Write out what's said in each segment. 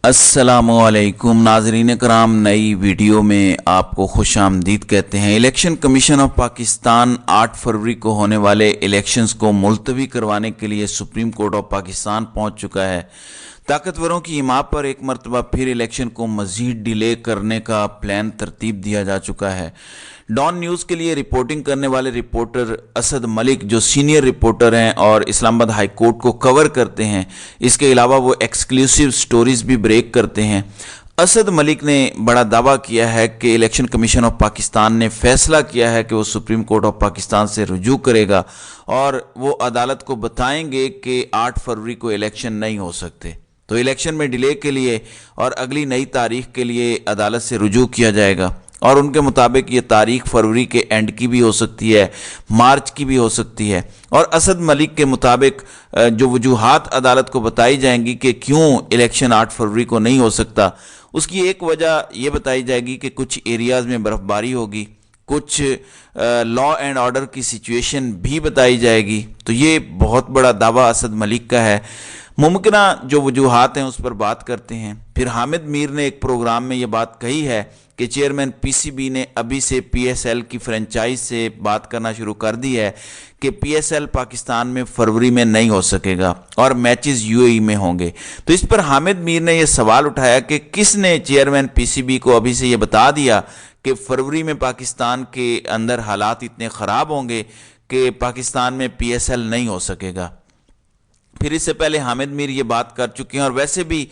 अस्सलामुअलैकुम नाजरीन कराम, नई वीडियो में आपको खुश आमदीद कहते हैं। इलेक्शन कमीशन ऑफ पाकिस्तान 8 फरवरी को होने वाले इलेक्शंस को मुलतवी करवाने के लिए सुप्रीम कोर्ट ऑफ पाकिस्तान पहुंच चुका है। ताकतवरों की हिमात पर एक मरतबा फिर इलेक्शन को मज़ीद डिले करने का प्लान तरतीब दिया जा चुका है। डॉन न्यूज़ के लिए रिपोर्टिंग करने वाले रिपोर्टर असद मलिक, जो सीनियर रिपोर्टर हैं और इस्लामाबाद हाई कोर्ट को कवर करते हैं, इसके अलावा वो एक्सक्लूसिव स्टोरीज भी ब्रेक करते हैं। असद मलिक ने बड़ा दावा किया है कि इलेक्शन कमीशन ऑफ पाकिस्तान ने फैसला किया है कि वो सुप्रीम कोर्ट ऑफ पाकिस्तान से रुजू करेगा और वो अदालत को बताएंगे कि 8 फरवरी को इलेक्शन नहीं हो सकते, तो इलेक्शन में डिले के लिए और अगली नई तारीख के लिए अदालत से रुजू किया जाएगा। और उनके मुताबिक ये तारीख फरवरी के एंड की भी हो सकती है, मार्च की भी हो सकती है। और असद मलिक के मुताबिक जो वजूहात अदालत को बताई जाएंगी कि क्यों इलेक्शन 8 फरवरी को नहीं हो सकता, उसकी एक वजह ये बताई जाएगी कि कुछ एरियाज़ में बर्फ़बारी होगी, कुछ लॉ एंड ऑर्डर की सिचुएशन भी बताई जाएगी। तो ये बहुत बड़ा दावा असद मलिक का है। मुमकिना जो वजूहात हैं उस पर बात करते हैं। फिर हामिद मीर ने एक प्रोग्राम में ये बात कही है कि चेयरमैन पीसीबी ने अभी से पीएसएल की फ्रेंचाइज से बात करना शुरू कर दी है कि पीएसएल पाकिस्तान में फरवरी में नहीं हो सकेगा और मैचेस यूएई में होंगे। तो इस पर हामिद मीर ने यह सवाल उठाया कि किसने चेयरमैन पीसीबी को अभी से ये बता दिया कि फरवरी में पाकिस्तान के अंदर हालात इतने ख़राब होंगे कि पाकिस्तान में पीएसएल नहीं हो सकेगा। फिर इससे पहले हामिद मीर ये बात कर चुके हैं। और वैसे भी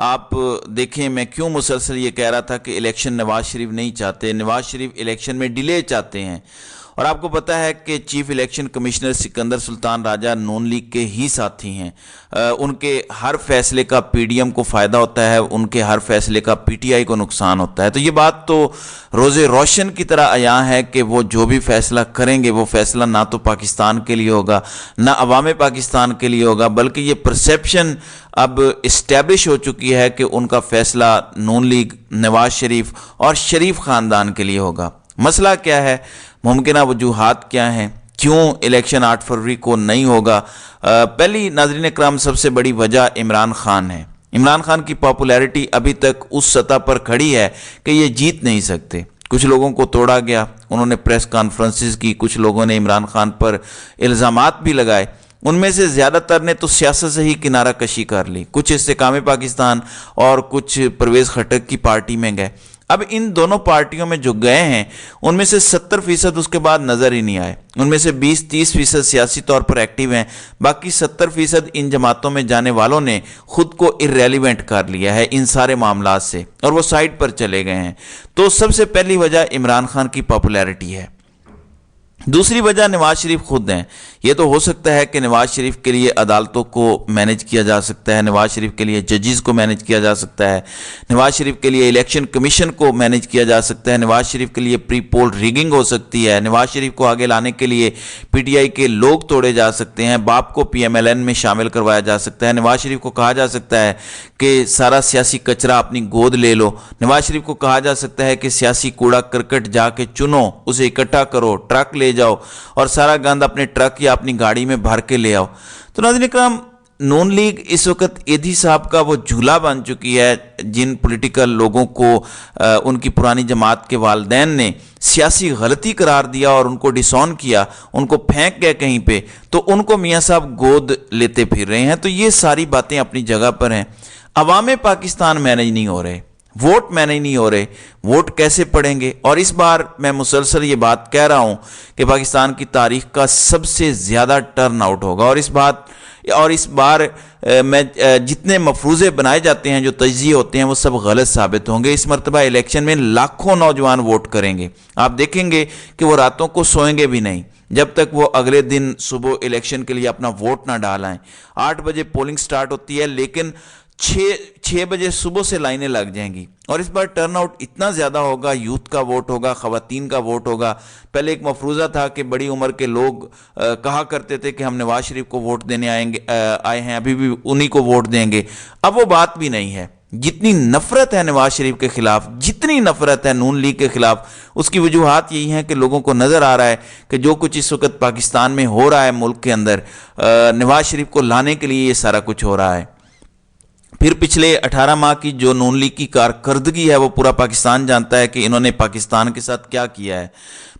आप देखें, मैं क्यों मुसलसल ये कह रहा था कि इलेक्शन नवाज शरीफ नहीं चाहते, नवाज शरीफ इलेक्शन में डिले चाहते हैं। और आपको पता है कि chief election commissioner Sikandar Sultan Raja नून लीग के ही साथी हैं। उनके हर फैसले का पीडीएम को फ़ायदा होता है, उनके हर फैसले का पीटीआई को नुकसान होता है। तो ये बात तो रोज़े रोशन की तरह अयां है कि वो जो भी फैसला करेंगे वो फैसला ना तो पाकिस्तान के लिए होगा, ना अवाम पाकिस्तान के लिए होगा, बल्कि ये परसेप्शन अब इस्टेब्लिश हो चुकी है कि उनका फैसला नून लीग, नवाज शरीफ और शरीफ ख़ानदान के लिए होगा। मसला क्या है, मुमकिना वजूहात क्या हैं, क्यों इलेक्शन 8 फरवरी को नहीं होगा? पहली नाज़रीन इकराम, सबसे बड़ी वजह इमरान खान है। इमरान खान की पॉपुलैरिटी अभी तक उस सतह पर खड़ी है कि ये जीत नहीं सकते। कुछ लोगों को तोड़ा गया, उन्होंने प्रेस कॉन्फ्रेंसेस की, कुछ लोगों ने इमरान खान पर इल्ज़ामात भी लगाए। उनमें से ज़्यादातर ने तो सियासत से ही किनारा कशी कर ली, कुछ इस्तेकाम पाकिस्तान और कुछ परवेज़ खटक की पार्टी में गए। अब इन दोनों पार्टियों में जो गए हैं उनमें से 70% उसके बाद नज़र ही नहीं आए। उनमें से 20-30% सियासी तौर पर एक्टिव हैं, बाकी 70% इन जमातों में जाने वालों ने खुद को इररेलेवेंट कर लिया है इन सारे मामलात से और वो साइड पर चले गए हैं। तो सबसे पहली वजह इमरान खान की पॉपुलैरिटी है। दूसरी वजह नवाज शरीफ खुद हैं। ये तो हो सकता है कि नवाज शरीफ के लिए अदालतों को मैनेज किया जा सकता है, नवाज शरीफ के लिए जजेस को मैनेज किया जा सकता है, नवाज शरीफ के लिए इलेक्शन कमीशन को मैनेज किया जा सकता है, नवाज शरीफ के लिए प्री पोल रिगिंग हो सकती है, नवाज शरीफ को आगे लाने के लिए पीटीआई के लोग तोड़े जा सकते हैं, बाप को पीएमएलएन में शामिल करवाया जा सकता है, नवाज शरीफ को कहा जा सकता है कि सारा सियासी कचरा अपनी गोद ले लो, नवाज शरीफ को कहा जा सकता है कि सियासी कूड़ा करकट जाके चुनो, उसे इकट्ठा करो, ट्रक ले जाओ और सारा गंद अपने ट्रक या अपनी गाड़ी में भर के ले आओ। तो नाज़रीन इकराम, नून लीग इस वक्त एधी साहब का वो झूला बन चुकी है। जिन पॉलिटिकल लोगों को उनकी पुरानी जमात के वालिदैन ने सियासी गलती करार दिया और उनको डिसऑन किया, उनको फेंक गए कहीं पे, तो उनको मियाँ साहब गोद लेते फिर रहे हैं। तो ये सारी बातें अपनी जगह पर हैं। अवाम पाकिस्तान मैनेज नहीं हो रहे, वोट मैनेज नहीं हो रहे, वोट कैसे पड़ेंगे? और इस बार मैं मुसलसल ये बात कह रहा हूँ कि पाकिस्तान की तारीख का सबसे ज़्यादा टर्न आउट होगा। और इस बार जितने मफरूज़े बनाए जाते हैं, जो तज्ज़िये होते हैं, वो सब गलत साबित होंगे। इस मरतबा इलेक्शन में लाखों नौजवान वोट करेंगे। आप देखेंगे कि वो रातों को सोएंगे भी नहीं जब तक वो अगले दिन सुबह इलेक्शन के लिए अपना वोट ना डाल आएँ। 8 बजे पोलिंग स्टार्ट होती है, लेकिन 6 बजे सुबह से लाइनें लग जाएंगी। और इस बार टर्नआउट इतना ज़्यादा होगा, यूथ का वोट होगा, ख़वातीन का वोट होगा। पहले एक मफरूज़ा था कि बड़ी उम्र के लोग कहा करते थे कि हम नवाज शरीफ को वोट देने आए हैं, अभी भी उन्हीं को वोट देंगे। अब वो बात भी नहीं है। जितनी नफरत है नवाज शरीफ के खिलाफ, जितनी नफरत है नून लीग के खिलाफ, उसकी वजूहात यही हैं कि लोगों को नज़र आ रहा है कि जो कुछ इस वक्त पाकिस्तान में हो रहा है, मुल्क के अंदर, नवाज शरीफ को लाने के लिए ये सारा कुछ हो रहा है। फिर पिछले 18 माह की जो नून लीग की कारकर्दगी है वो पूरा पाकिस्तान जानता है कि इन्होंने पाकिस्तान के साथ क्या किया है।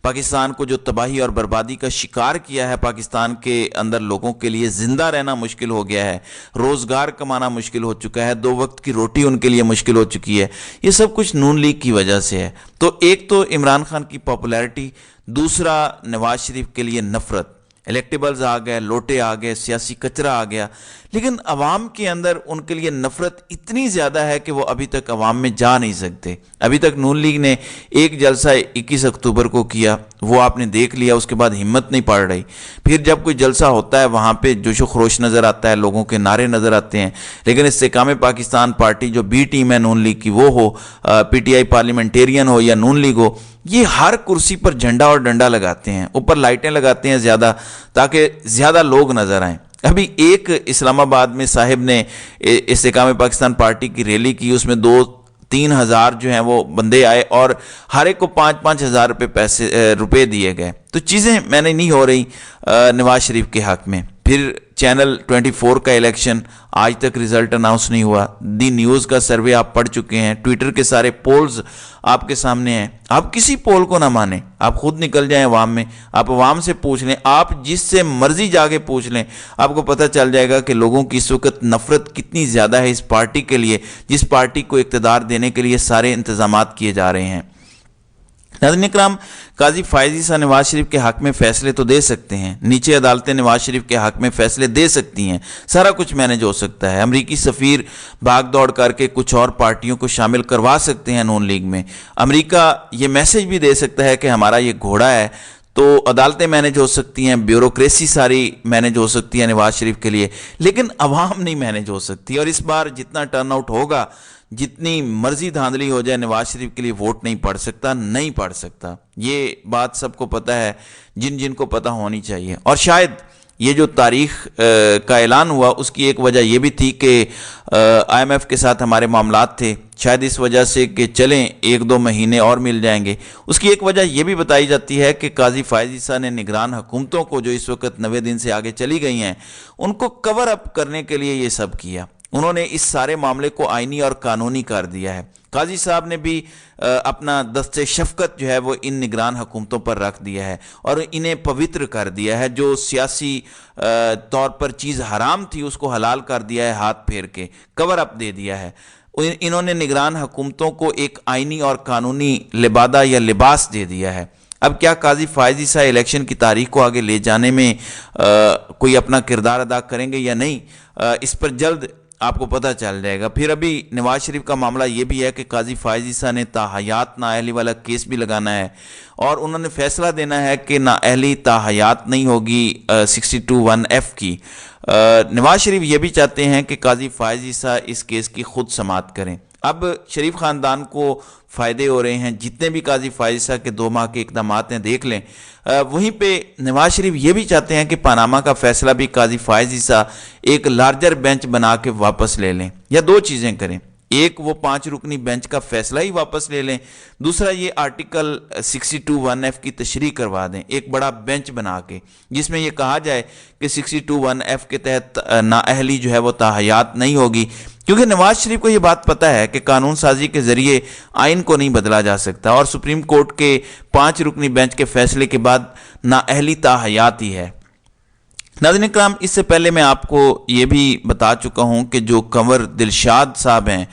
पाकिस्तान को जो तबाही और बर्बादी का शिकार किया है, पाकिस्तान के अंदर लोगों के लिए जिंदा रहना मुश्किल हो गया है, रोजगार कमाना मुश्किल हो चुका है, 2 वक्त की रोटी उनके लिए मुश्किल हो चुकी है। ये सब कुछ नून लीग की वजह से है। तो एक तो इमरान खान की पॉपुलैरिटी, दूसरा नवाज शरीफ के लिए नफरत, इलेक्टेबल्स आ गए, लोटे आ गए, सियासी कचरा आ गया, लेकिन अवाम के अंदर उनके लिए नफरत इतनी ज़्यादा है कि वो अभी तक अवाम में जा नहीं सकते। अभी तक नून लीग ने एक जलसा 21 अक्टूबर को किया, वो आपने देख लिया, उसके बाद हिम्मत नहीं पड़ रही। फिर जब कोई जलसा होता है वहाँ पे जोशो खरोश नज़र आता है, लोगों के नारे नज़र आते हैं, लेकिन इस्तेकाम पाकिस्तान पार्टी जो बी टीम है नून लीग की, वो हो PTI पार्लियामेंटेरियन हो या नून लीग हो, ये हर कुर्सी पर झंडा और डंडा लगाते हैं, ऊपर लाइटें लगाते हैं ज़्यादा, ताकि ज़्यादा लोग नज़र आएँ। अभी एक इस्लामाबाद में साहिब ने इस्तेकाम पाकिस्तान पार्टी की रैली की, उसमें 2-3 हज़ार जो हैं वो बंदे आए और हर एक को 5-5 हज़ार रुपये दिए गए। तो चीज़ें मैंने नहीं हो रही नवाज शरीफ के हक़ में। फिर चैनल 24 का इलेक्शन, आज तक रिजल्ट अनाउंस नहीं हुआ। दी न्यूज़ का सर्वे आप पढ़ चुके हैं, ट्विटर के सारे पोल्स आपके सामने हैं। आप किसी पोल को ना माने, आप खुद निकल जाएं अवाम में, आप अवाम से पूछ लें, आप जिससे मर्जी जाके पूछ लें, आपको पता चल जाएगा कि लोगों की इस वक्त नफरत कितनी ज़्यादा है इस पार्टी के लिए, जिस पार्टी को इक़्तिदार देने के लिए सारे इंतजामात किए जा रहे हैं। नाज़रीन इकराम, काजी फ़ाइज़ ईसा नवाज शरीफ के हक़ में फ़ैसले तो दे सकते हैं, नीचे अदालतें नवाज शरीफ के हक़ में फ़ैसले दे सकती हैं, सारा कुछ मैनेज हो सकता है। अमरीकी सफ़ीर भाग दौड़ करके कुछ और पार्टियों को शामिल करवा सकते हैं नून लीग में। अमरीका ये मैसेज भी दे सकता है कि हमारा ये घोड़ा है, तो अदालतें मैनेज हो सकती हैं, ब्यूरोक्रेसी सारी मैनेज हो सकती है नवाज शरीफ के लिए, लेकिन अवाम नहीं मैनेज हो सकती। और इस बार जितना टर्न आउट होगा, जितनी मर्जी धांधली हो जाए, नवाज शरीफ के लिए वोट नहीं पड़ सकता, नहीं पड़ सकता। ये बात सबको पता है, जिन जिन को पता होनी चाहिए। और शायद ये जो तारीख का ऐलान हुआ, उसकी एक वजह ये भी थी कि IMF के साथ हमारे मामलात थे, शायद इस वजह से कि चलें 1-2 महीने और मिल जाएंगे। उसकी एक वजह ये भी बताई जाती है कि काजी फ़ाइज़ ईसा ने निगरान हुकूमतों को, जो इस वक्त 90 दिन से आगे चली गई हैं, उनको कवर अप करने के लिए ये सब किया। उन्होंने इस सारे मामले को आईनी और कानूनी कर दिया है। काजी साहब ने भी अपना दस्ते शफकत जो है वो इन निगरान हुकूमतों पर रख दिया है और इन्हें पवित्र कर दिया है। जो सियासी तौर पर चीज़ हराम थी उसको हलाल कर दिया है, हाथ फेर के कवर अप दे दिया है। इन्होंने निगरान हुकूमतों को एक आईनी और कानूनी लिबादा या लिबास दे दिया है। अब क्या काजी फ़ाइज़ ईसा इलेक्शन की तारीख को आगे ले जाने में कोई अपना किरदार अदा करेंगे या नहीं, इस पर जल्द आपको पता चल जाएगा। फिर अभी नवाज शरीफ का मामला ये भी है कि काजी फ़ाइज़ ईसा ने ताहयात नाअहली वाला केस भी लगाना है और उन्होंने फैसला देना है कि नाअहली ताहयात नहीं होगी 62(1)(f) की। नवाज शरीफ ये भी चाहते हैं कि काजी फ़ाइज़ ईसा इस केस की खुद समाअत करें। अब शरीफ ख़ानदान को फ़ायदे हो रहे हैं, जितने भी काजी फ़ाइज़ ईसा के 2 माह के इक़दामात हैं देख लें। वहीं पे नवाज शरीफ ये भी चाहते हैं कि पनामा का फ़ैसला भी काजी फ़ाइज़ ईसा एक लार्जर बेंच बना के वापस ले लें, या 2 चीज़ें करें, एक वो 5 रुकनी बेंच का फैसला ही वापस ले लें, दूसरा ये आर्टिकल 62(1)(f) की तशरीह करवा दें एक बड़ा बेंच बना के, जिसमें ये कहा जाए कि 62(1)(f) के तहत नाअहली जो है वो ताहयात नहीं होगी। क्योंकि नवाज शरीफ को ये बात पता है कि कानून साजी के ज़रिए आइन को नहीं बदला जा सकता और सुप्रीम कोर्ट के 5 रुकनी बेंच के फैसले के बाद नाअहली ताहयात ही है। नाज़रीन इकराम, इससे पहले मैं आपको ये भी बता चुका हूँ कि जो कंवर दिलशाद साहब हैं,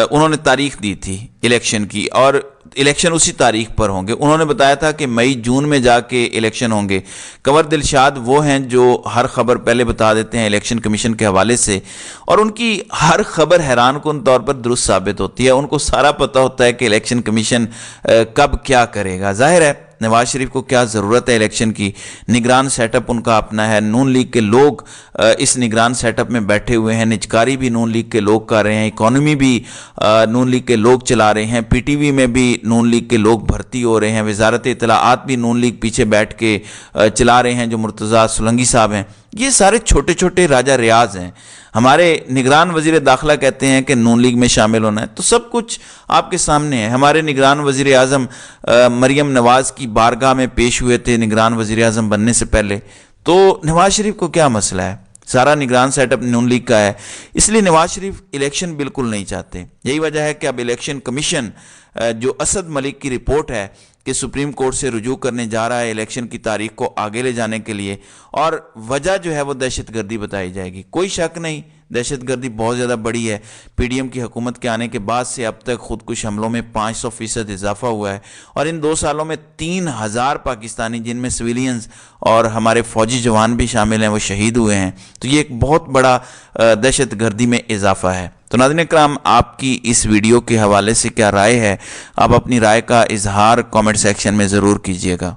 उन्होंने तारीख दी थी इलेक्शन की और इलेक्शन उसी तारीख पर होंगे। उन्होंने बताया था कि मई जून में जाके इलेक्शन होंगे। कंवर दिलशाद वो हैं जो हर खबर पहले बता देते हैं इलेक्शन कमीशन के हवाले से, और उनकी हर खबर हैरान कुन तौर पर दुरुस्त साबित होती है। उनको सारा पता होता है कि इलेक्शन कमीशन कब क्या करेगा। जाहिर है नवाज शरीफ को क्या ज़रूरत है इलेक्शन की, निगरान सेटअप उनका अपना है, नून लीग के लोग इस निगरान सेटअप में बैठे हुए हैं, निजकारी भी नून लीग के लोग कर रहे हैं, इकॉनमी भी नून लीग के लोग चला रहे हैं, PTV में भी नून लीग के लोग भर्ती हो रहे हैं, वजारत इत्तलाआत भी नून लीग पीछे बैठ के चला रहे हैं जो मुर्तज़ा सोलंकी साहब हैं। ये सारे छोटे छोटे राजा रियाज हैं। हमारे निगरान वज़ीर दाखिला कहते हैं कि नून लीग में शामिल होना है, तो सब कुछ आपके सामने है। हमारे निगरान वज़ीर आज़म मरियम नवाज़ की बारगाह में पेश हुए थे निगरान वज़ीर आज़म बनने से पहले। तो नवाज शरीफ को क्या मसला है? سارا نگران سیٹ اپ نون لیگ کا ہے، اس لیے نواز شریف الیکشن بالکل نہیں چاہتے۔ یہی وجہ ہے کہ اب الیکشن کمیشن جو اسد ملک کی رپورٹ ہے کہ سپریم کورٹ سے رجوع کرنے جا رہا ہے الیکشن کی تاریخ کو آگے لے جانے کے لیے، اور وجہ جو ہے وہ دہشت گردی بتائی جائے گی۔ کوئی شک نہیں، دہشت گردی بہت زیادہ بڑی ہے۔ پی ڈی ایم کی حکومت کے آنے کے بعد سے اب تک خودکش حملوں میں 500% اضافہ ہوا ہے، اور ان 2 سالوں میں 3000 پاکستانی، جن میں سویلینز اور ہمارے فوجی جوان بھی شامل ہیں، وہ شہید ہوئے ہیں۔ تو یہ ایک بہت بڑا دہشت گردی میں اضافہ ہے۔ تو ناظرین اکرام، آپ کی اس ویڈیو کے حوالے سے کیا رائے ہے؟ آپ اپنی رائے کا اظہار کامنٹ سیکشن میں ضرور کیجیے گا۔